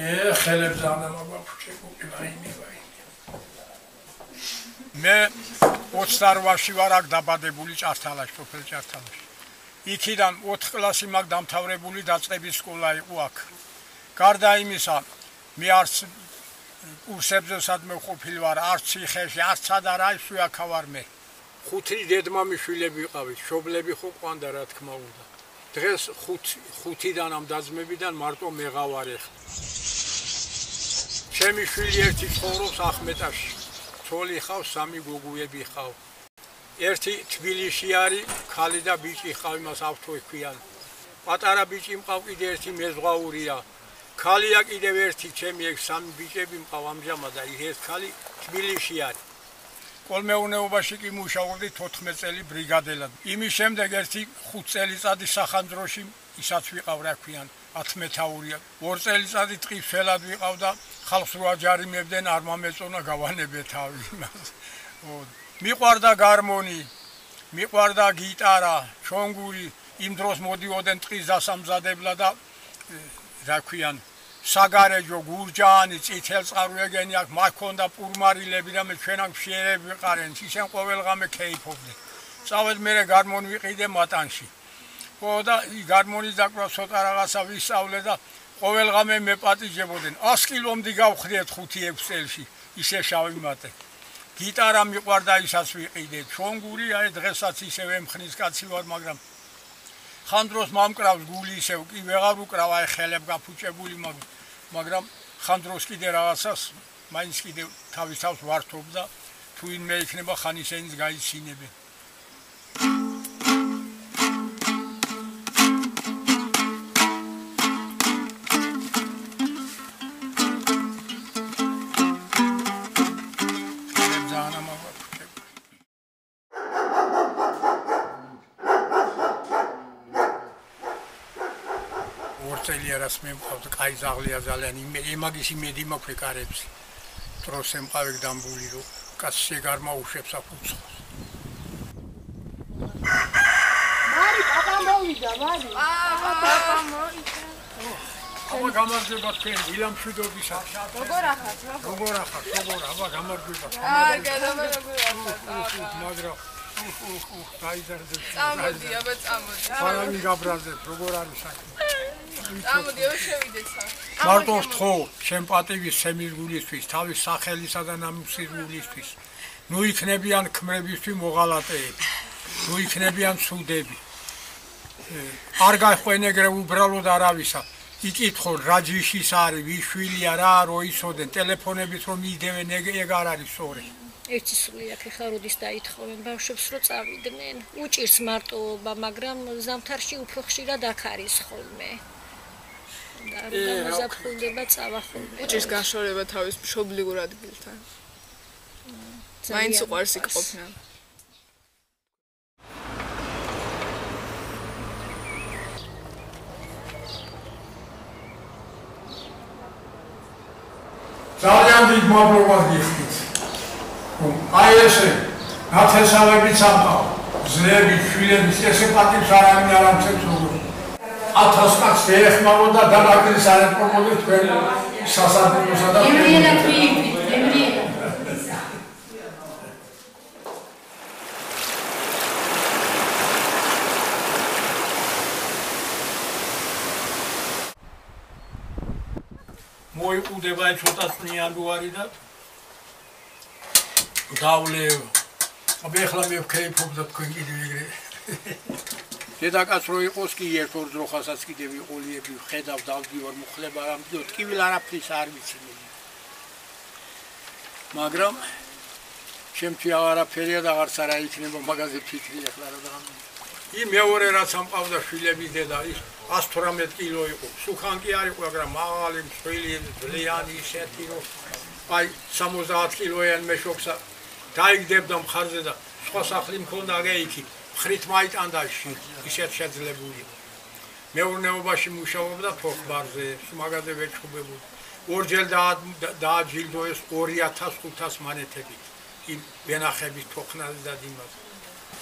ხელებს ანამაგვაფუჭე კუპილაინი მე 28-ში ვარ აქ დაბადებული ჭართალაში, სოფელ ჭართალაში. იქიდან 4 კლასი მაგ დამთავრებული დაწყების სკოლა იყო აქ. გარდა იმისა, მე არც კურსებზე სადმე ყოფილი ვარ, არც ციხეში, არც სადარ აი სუაქა ვარ მე. 5 დედმამიშვილები ვიყავით, მშობლები ხო ყვანდა რა თქმა უნდა. დღეს 5-დან ამ დაძმებიდან მარტო მეღავარ ეხლა. ჩემი შვილი ერთი ცხოვრობს ახმეტაში. თოლი ხავს, 3 გოგუები ხავ. ერთი თბილისში არის, ქალი და ბიჭი ხავ, იმას ავთო ქვიან. პატარა ბიჭი მყავ კიდე ერთი მეზღვაურია. ქალია კიდევ ერთი, ჩემი ეგ 3 ბიჭები მყავ ამჟამად და ეს ქალი თბილისში არის. კოლმეურნეობაში კი მუშაობდი 14 წელი ბრიგადელად. იმის შემდეგ ერთი 5 წელიწადი სახანძროში ისაც ვიყავ რა ქვიან, 10 მეთაურია. 2 წელიწადი ტყიფელად ვიყავ და ხალხს რო აჯარიმებდნენ, არ მომეწონა გავანებე თავი იმას. მიყვარდა გარმონი, მიყვარდა გიტარა, ჩონგური, იმ დროს მოდიოდნენ ტყის დასამზადებლად და რა ქვიან, საგარეჯო, გურჯაანი, წითელწყაროეგენი აქ მაქონდა პურმარილები და მე ჩვენ აქ მშიერები ვიყარენ, ისენ ყოველღამე ქეიფობდნენ. წავედ მე გარმონი ვიყიდე მატანში. ხო და გარმონის დაკვრა ცოტა რაღაცა ვისწავლე და ყოველღამე მეპატიჟებოდნენ. 100 კილომდე გავხდეთ 5-6 წელში, ისე შავი მატე. გიტარა მიყვარდა ისაც ვიყიდე, ჩონგური აი დღესაც ისევ ემხნის კაცი ვარ, მაგრამ ხანდროს მომკრავს გული ისევ კი ვეღარ უკრავ, აი ხელებ გაფუჭებული, მაგრამ ხანდროს კიდე რაღაცას მაინც კიდე თავის თავს ვართობ და თუ ინმე იქნება ხან ისენიც გაიცინებენ. ორწელიერას მე მყავდა, კაი ზაღლია ძალიან, იმაგის იმედი მაქვს ეკარებს. დროს ემყავე დამბული, რომ კაცს შეგარმაუშებს აფუძხოს. მარი, პაპა მოვიდა, მარი. პაპა მოვიდა. აბა გამარჯობა თქვენ, ილამშვიდობისა. როგორ ახართ? როგორ, აბა გამარჯობა. გადავა როგორ ახართ? მაგრამ დაიძარდეთ. წამოდი, აბა წამოდი. ფარავი გაბრაზეთ, როგორ არის საქმე? წამოდი, შევიდეთ სახე. მარტო ვთხოვ, ჩემ პატივის სემის გულისთვის, თავის სახელისა და ნამუსის გულისთვის. ნუ იქნებიან ქმრებისთვის მოღალატეები. ნუ იქნებიან ცუდები. არ გაიყვენ ეგრე უბრალოდ არავისა. იკითხო რა ჯიშის არის, ვის შვილია, რა რო იცოდენ, ტელეფონებით რომ მიდევენ, ეგ არ არის სწორი. ერთი სული აქ ხა როდის დაითხოვენ ბავშვებს რომ წავიდნენ. უჭირს მარტოობა, მაგრამ ზამთარში უფრო ხშირად აქ არის ხოლმე. და რომ გამოზაფხულდება წავა ხოლმე. უჭირს გაშორება თავის მშობლიურ ადგილთან. მაინც უყვარს იქ ყოფნა. ძალიან დიდ მადლობას გიხდით. აი ესე, ნათესავები წამყავ, ძლები, შვილების, ესე პატივს არავინ არ ამცემს როგორ. 1000 კაცს ეეხმარო და დანაკლისს არ ეთყობოდეთ თქვენ სასარგებლოსა და მოიყუდება ცოტა წნიანგვარი და გავლევ. აბა ეხლა მე ვქეიფობ და თქვენ კიდევ ეგრე. დედაკაც რო იყოს კი ერთ-ორ ძროხასაც კიდე ვიყოლიები, ხედავ დავდივარ, მუხლება რა მდიო, ტკივილ არაფრის არ ვიცი. მაგრამ ჩემთვის აღარაფერია და აღარც არა იქნება მაგაზე ფიქრი ახლა რა და იმ მეორე რაც ამყავდა შვილების დედა ის 118 კილო იყო. სუხან კი არ იყო, მაგრამ მაღალი, მსხვილი, ძლიანი ისეთი რომ აი 70 კილოიან მეშოქსა დაიგდებდა მხარზე და სხვა სახლი მქონდა გეიქი. ხრით მაიტანდა ისეთ შეძლებული. მეურნეობაში მუშაობდა თოხბარზე, მაგაზე ვეჩხუბებოდი. ორჯერ დააჯილდოეს 2500 მონეტები. იმ ვენახების თოხნაზე და იმაზე.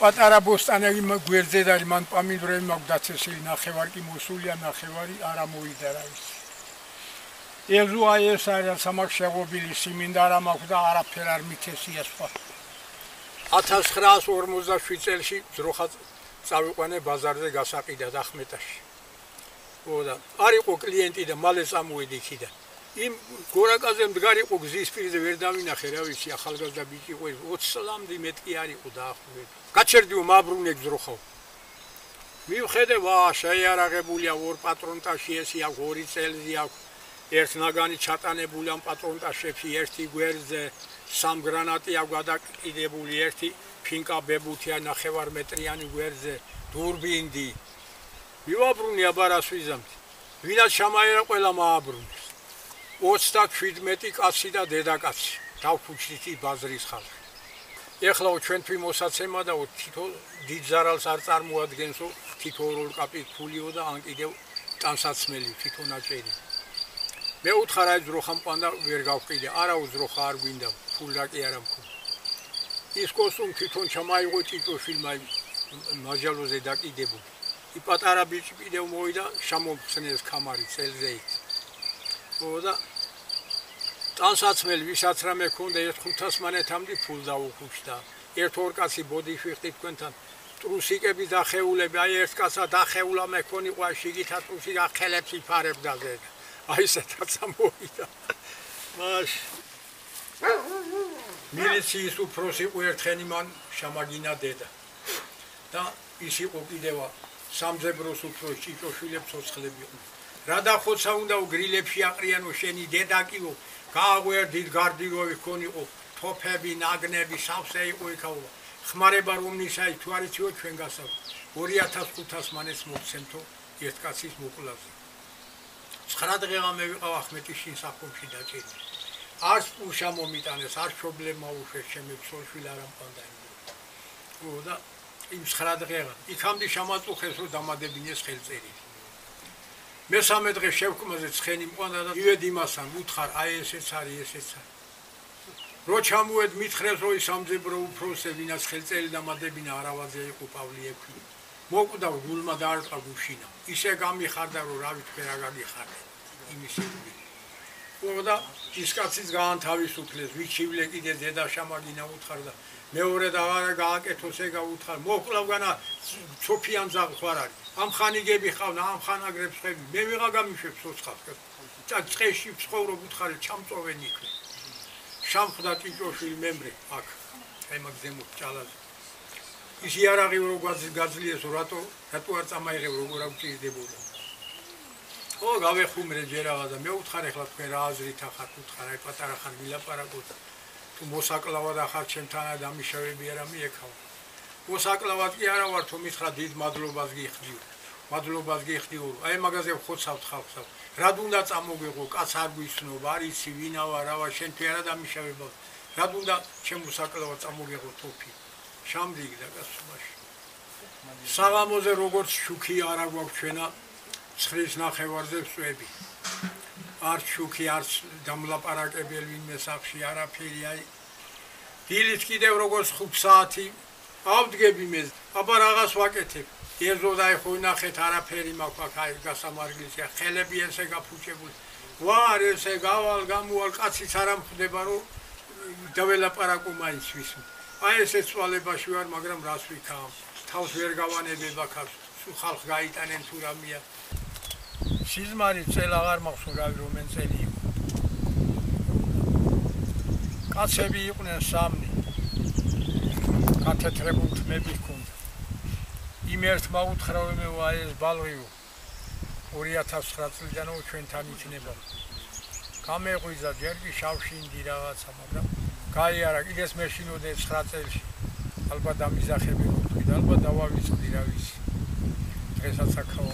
პატარა ბოსტანელი გვერდზე და მან პამიდრები მაქვს დაცესილი, ნახევარი კი მოსულია, ნახევარი არ ამოვიდა რა ის. ეზოა ეს არის სამაკ შეგობილი სიმინდა რა მაქვს და არაფერ არ მithესია სხვა 1947 წელში ძროხა წავიყვანე ბაზარზე გასაყიდად ახმეტაში და არ იყო კლიენტი და მალე წამოვედი იქიდან იმ გორაკაზე მდგარიყო გზის პირზე ვერ დავინახე რა ვიცი ახალგაზრდა ბიჭი იყო 20 წლამდე მეტი არ იყო დაახლოებით გაჩერდიო მაბრუნე გზროხავ მივხედე ვა შეიარაღებულია ორ პატრონტაში ესია 2 წელზე აქვს ერთ ნაგანი ჩატანებული ამ პატრონტაშებში ერთი გვერდზე 3 გრანატი აქვს გადაკიდებული ერთი ფინკა ბებუთია 9 მეტრიანი გვერდზე დურბინდი მივაბრუნე აბარას ვიზამთ ვინაც შემაერა ყველა მააბრუნეს 37 კაცი და დედაკაცი დავფუჭდით ბაზრის ხალხი ეხლა ჩვენთვის მოსაცემა და თითო დიდ ზარალს არ წარმოადგენსო თითო როლკაპი ფულიო და ან კიდევ ტანსაცმელი თითო ნაჭერი მე უთხარ აი ძროხა მყანდა ვერ გავყიდე არა უძროხა არ გვინდა ფულდა კი არა მქონდა ის კოსტუმ თვითონ ჩამაიღო ჭიჭოშვილმა მაჟალოზე დაკიდებული ი პატარა ბიჭი კიდევ მოვიდა შემომხსნეს კამარი წელზე იქ და ტანსაცმელი ვისაც რამე ქონდა 500 მონეთამდე ფულ დაუხუჩდა ერთ ორ კაცი ბოდიშვიხტი თქვენთან ტრუსიკები დახეულები აი ერთ კაცა დახეულა მეკონიყო შიგითა ტრუსი ახელებს იფარებდა ზე აი ესეთაც ამოვიდა მაშ მილიციის უფროსი ერთხენი მან შემაგინა დედა და ის იყო კიდევა სამძებროს უფროს ჭიჭოშვილებს ცოცხლები იყო რა დახოცა უნდა უგრილებში აყრიანო შენი დედა კილო გააგვერდით გარდიგოვი ქონიყო თოფები ნაგნები სავსე იყო იქაო ხმარება რომნისაი თუ არ იციო ჩვენ გასავ 2500 მანეს მოგცემთო ერთ კაცის მოკლაზე 9 დღეა მე ვიყავ ახმეტიშინ საფონში დაჭერი არც უშა მომიტანეს არ პრობლემა უშე ჩემი ცოლშვილ არ ამყანდა და იმ 9 დღეა იქამდე შემაწუხეს რომ დამადებინეს ხელწერილი მესამე დღე შევქმაზე ცხენი მყანდა და ივედ იმასთან უთხარ აი ესეც არის ესეც არის რო ჩამოვედ მითხრეს რომ სამძებრო უფროსე ვინაც ხელწელი დამადებინა არავაზე იყო პავლიევი მოკვდა გულმა დაარტყა გუშინა ისე გამიხარდა რომ რა ვიტყვი რა გამიხარდა იმისი და ის კაციც გაანთავისუფლეს ვიჩივლე კიდე დედა შემაგინა უთხარ და მეორე და არა გააკეთოს ეგა უთხარ მოკლავგანა ცოფიან ზაღხარ არის ამ ხანიგები ხავნა ამ ხანაგრებს ხები მე ვიღა გამიშვებს ოცხალს და წეში ცხოვრობ უთხარი ჩამწოვენ იქ შამხდა ჭიჭოშვილი მემრე აქ აი მაგზემო ჭალაზე ის იარაღი რო გაძლიესო რატო არ წამაიღებ როგორ აღჭირდებოდა ო გავეხუმრე ჯერავა და მე უთხარ ახლა თქვენ რა აზრით ახართ უთხარ აი პატარა ხარ ვილაპარაკოთ თუ მოსაკლავად ახარ ჩემთანა დამიშავები არა მიექავ მოსაკლავად კი არა ვარ თუ მითხრა დიდ მადლობას გიხდიო აი მაგაზე ხოცავთ ხალხს რა უნდა წამოგეღო კაც არ გვისნო არ იცი ვინა ვარ რა ვარ შენ თუ არა დამიშავება რა უნდა ჩემ მოსაკლავად წამოგეღო თოფი შამდიგი და გასვაში საღამოზე როგორც შუქი არა გვაქვს ჩვენა ცხრის ნახევარზე ვსვები არ შუქი არც დამლაპარაკებელი ვინმე სახში არაფერი აი დილით კიდევ როგორც 5 საათი ავდგები მე აბა რაღაც ვაკეთებ ეზო და ხო ნახეთ არაფერი მაქვს აი გასამარგლისია ხელები ესე გაფუჭებული ვარ ესე გავალ გამოვალ კაციც არ ამხდება რომ დაველაპარაკო მაინც ვის აი ესე ცვალებაში ვარ მაგრამ რას ვიქა თავს ვერ გავანებებ აქ ხალხ გაიტანენ თუ რამეა სიზმარი წელ აღარ მახსოვს რავი რომენ წელი იყო კაცები იყვნენ 3 კათედრებულ თმები ჰქონდა იმ ერთმა უთხრა რომ მე ვაი ეს ბალღიო 2009 წლიდანო ჩვენთან იქნება გამეღვიძა ჯერ კი შავშინდი რაღაცა მაგრამ გაიარა კიდეს მეშინოდე 9 წელში ალბათ დამიზახები ვთქვი და ალბათ დავავიწყდი რა ვიცი დღესაც აქაო